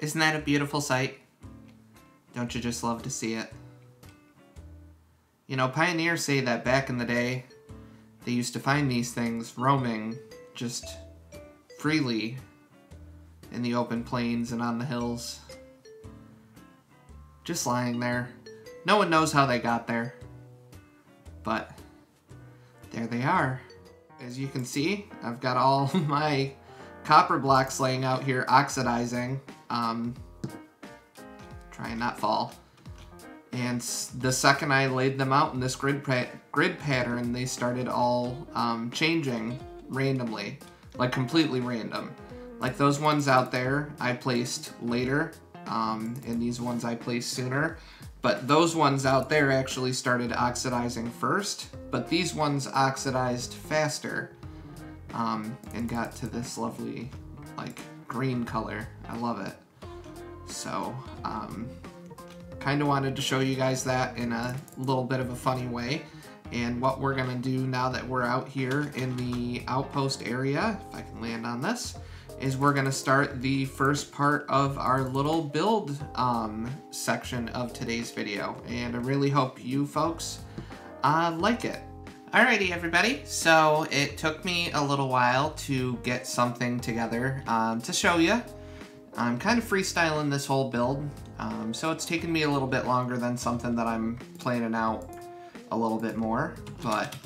Isn't that a beautiful sight? Don't you just love to see it? You know, pioneers say that back in the day, they used to find these things roaming just freely in the open plains and on the hills. Just lying there. No one knows how they got there. But there they are. As you can see, I've got all my copper blocks laying out here oxidizing. Try and not fall. And the second I laid them out in this grid pattern, they started all changing randomly, like completely random. Like those ones out there I placed later, and these ones I placed sooner. But those ones out there actually started oxidizing first, but these ones oxidized faster and got to this lovely like green color. I love it. So kind of wanted to show you guys that in a little bit of a funny way. And what we're gonna do now that we're out here in the Outpost area, if I can land on this, is we're gonna start the first part of our little build section of today's video. And I really hope you folks like it. Alrighty everybody, so it took me a little while to get something together to show you. I'm kind of freestyling this whole build, so it's taken me a little bit longer than something that I'm planning out a little bit more,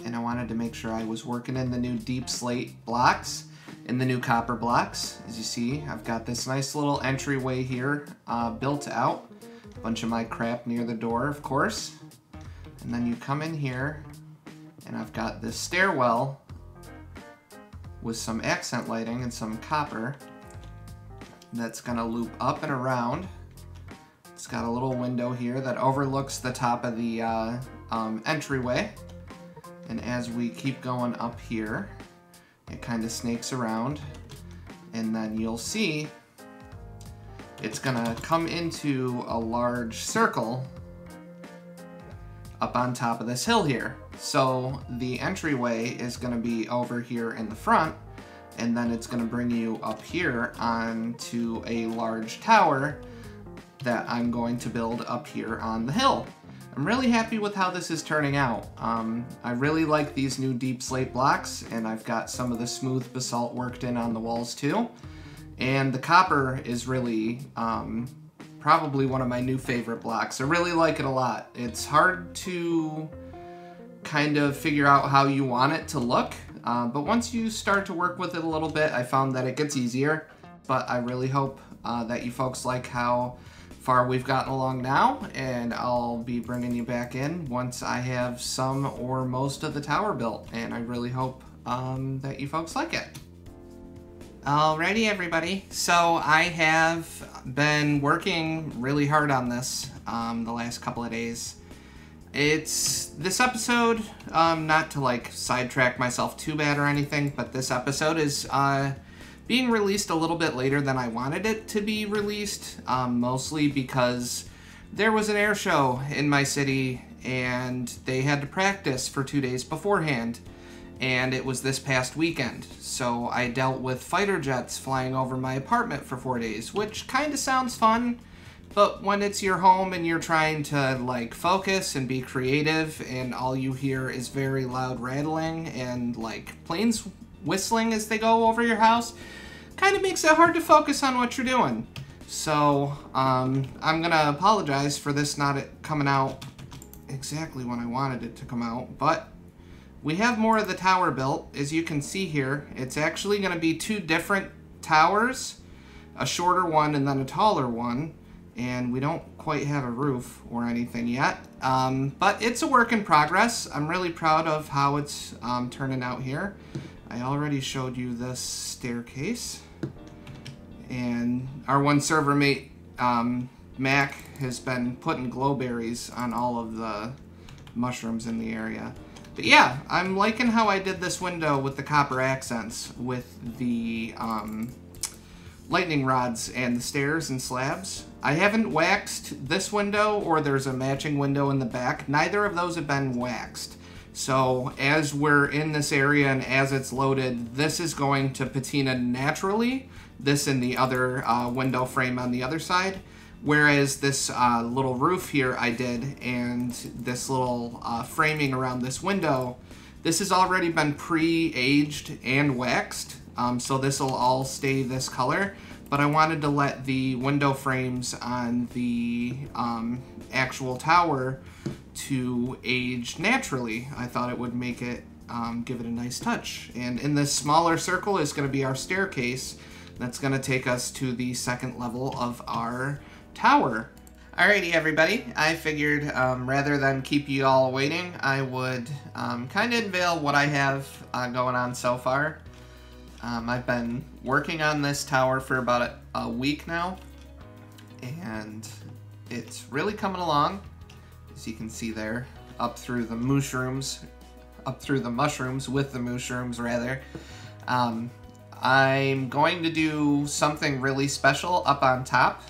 and I wanted to make sure I was working in the new deep slate blocks, in the new copper blocks. As you see, I've got this nice little entryway here built out, a bunch of my crap near the door, of course, and then you come in here, and I've got this stairwell with some accent lighting and some copper that's gonna loop up and around. It's got a little window here that overlooks the top of the entryway. And as we keep going up here, it kind of snakes around. And then you'll see it's gonna come into a large circle up on top of this hill here. So the entryway is gonna be over here in the front, and then it's going to bring you up here onto a large tower that I'm going to build up here on the hill. I'm really happy with how this is turning out. I really like these new deep slate blocks, and I've got some of the smooth basalt worked in on the walls too. And the copper is really probably one of my new favorite blocks. I really like it a lot. It's hard to kind of figure out how you want it to look. But once you start to work with it a little bit, I found that it gets easier. But I really hope that you folks like how far we've gotten along now, and I'll be bringing you back in once I have some or most of the tower built, and I really hope that you folks like it. Alrighty everybody, so I have been working really hard on this the last couple of days. It's this episode, not to like sidetrack myself too bad or anything, but this episode is being released a little bit later than I wanted it to be released, mostly because there was an air show in my city and they had to practice for 2 days beforehand, and it was this past weekend. So I dealt with fighter jets flying over my apartment for 4 days, which kind of sounds fun. But when it's your home and you're trying to like focus and be creative and all you hear is very loud rattling and like planes whistling as they go over your house, kind of makes it hard to focus on what you're doing. So I'm gonna apologize for this not coming out exactly when I wanted it to come out, but we have more of the tower built. As you can see here, it's actually gonna be 2 different towers, a shorter one and then a taller one. And we don't quite have a roof or anything yet, but it's a work in progress. I'm really proud of how it's turning out here. I already showed you this staircase, and our one server mate, Mac, has been putting glowberries on all of the mushrooms in the area. But yeah, I'm liking how I did this window with the copper accents with the lightning rods and the stairs and slabs. I haven't waxed this window, or there's a matching window in the back. Neither of those have been waxed. So as we're in this area and as it's loaded, this is going to patina naturally this in the other window frame on the other side. Whereas this little roof here I did, and this little framing around this window, this has already been pre-aged and waxed, so this will all stay this color. But I wanted to let the window frames on the actual tower to age naturally. I thought it would make it, give it a nice touch. And in this smaller circle is going to be our staircase that's going to take us to the second level of our tower. Alrighty everybody, I figured rather than keep you all waiting, I would kind of unveil what I have going on so far. I've been working on this tower for about a week now, and it's really coming along, as you can see there, up through the mushrooms with the mushrooms rather. I'm going to do something really special up on top.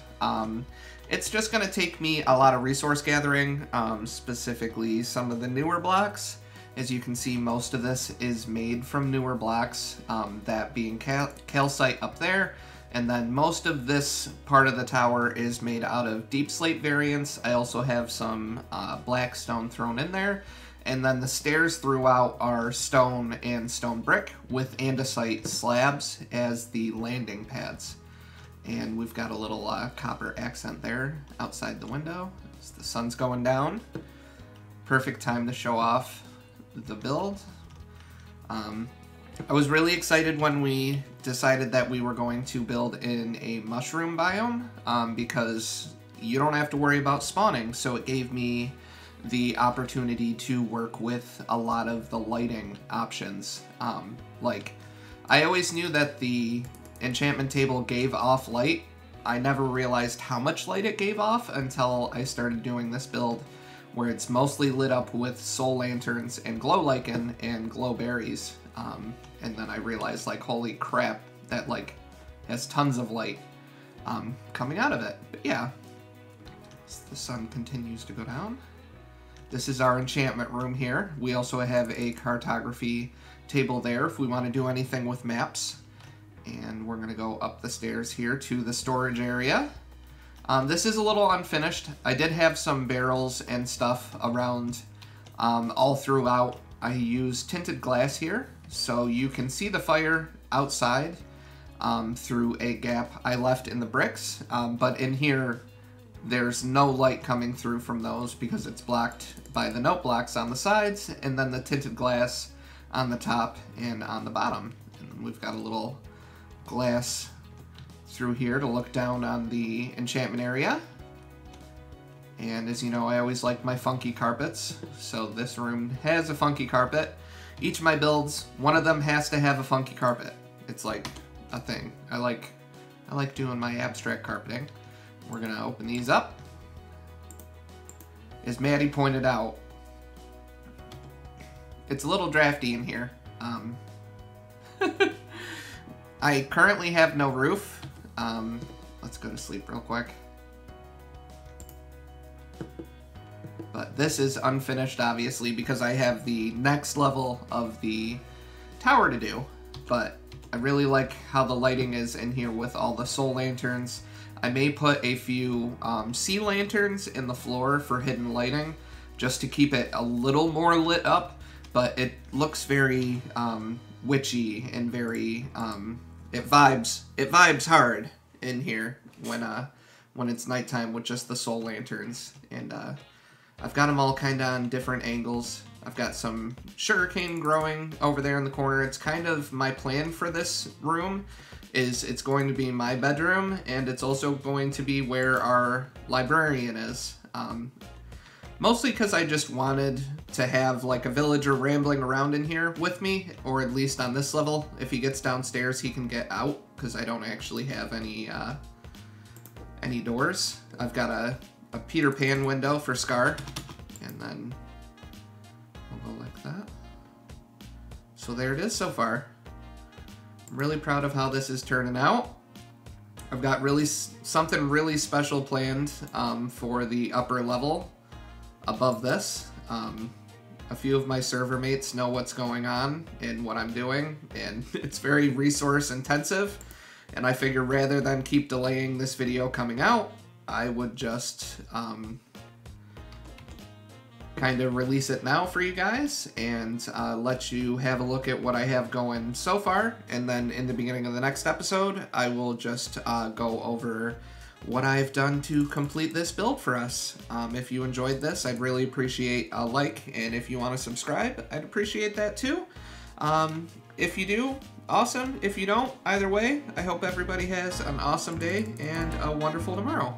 It's just going to take me a lot of resource gathering, specifically some of the newer blocks. As you can see, most of this is made from newer blocks, that being calcite up there, and then most of this part of the tower is made out of deepslate variants. I also have some black stone thrown in there, and then the stairs throughout are stone and stone brick with andesite slabs as the landing pads. And we've got a little copper accent there outside the window as the sun's going down. Perfect time to show off the build. I was really excited when we decided that we were going to build in a mushroom biome, because you don't have to worry about spawning, so it gave me the opportunity to work with a lot of the lighting options. Like, I always knew that the enchantment table gave off light. I never realized how much light it gave off until I started doing this build, where it's mostly lit up with soul lanterns and glow lichen and glow berries. And then I realized, like, holy crap, that like has tons of light coming out of it. But yeah, as the sun continues to go down. This is our enchantment room here. We also have a cartography table there if we want to do anything with maps. And we're going to go up the stairs here to the storage area. This is a little unfinished. I did have some barrels and stuff around all throughout. I used tinted glass here, so you can see the fire outside through a gap I left in the bricks. But in here, there's no light coming through from those because it's blocked by the note blocks on the sides and then the tinted glass on the top and on the bottom. And we've got a little glass through here to look down on the enchantment area. And as you know, I always like my funky carpets, so this room has a funky carpet. Each of my builds, one of them has to have a funky carpet. It's like a thing. I like doing my abstract carpeting. We're gonna open these up. As Maddie pointed out, it's a little drafty in here. I currently have no roof. Let's go to sleep real quick. But this is unfinished, obviously, because I have the next level of the tower to do. But I really like how the lighting is in here with all the soul lanterns. I may put a few sea lanterns in the floor for hidden lighting, just to keep it a little more lit up. But it looks very witchy and very it vibes hard in here when it's nighttime with just the soul lanterns. And I've got them all kind of on different angles. I've got some sugarcane growing over there in the corner. It's kind of my plan for this room. Is it's going to be my bedroom, and it's also going to be where our librarian is. Mostly because I just wanted to have like a villager rambling around in here with me, or at least on this level. If he gets downstairs, he can get out, because I don't actually have any doors. I've got a Peter Pan window for Scar, and then we'll go like that. So there it is so far. I'm really proud of how this is turning out. I've got something really special planned for the upper level above this. A few of my server mates know what's going on and what I'm doing, and it's very resource intensive. And I figure rather than keep delaying this video coming out, I would just kind of release it now for you guys and let you have a look at what I have going so far. And then in the beginning of the next episode, I will just go over what I've done to complete this build for us. If you enjoyed this, I'd really appreciate a like, and if you want to subscribe, I'd appreciate that too. If you do, awesome. If you don't, either way, I hope everybody has an awesome day and a wonderful tomorrow.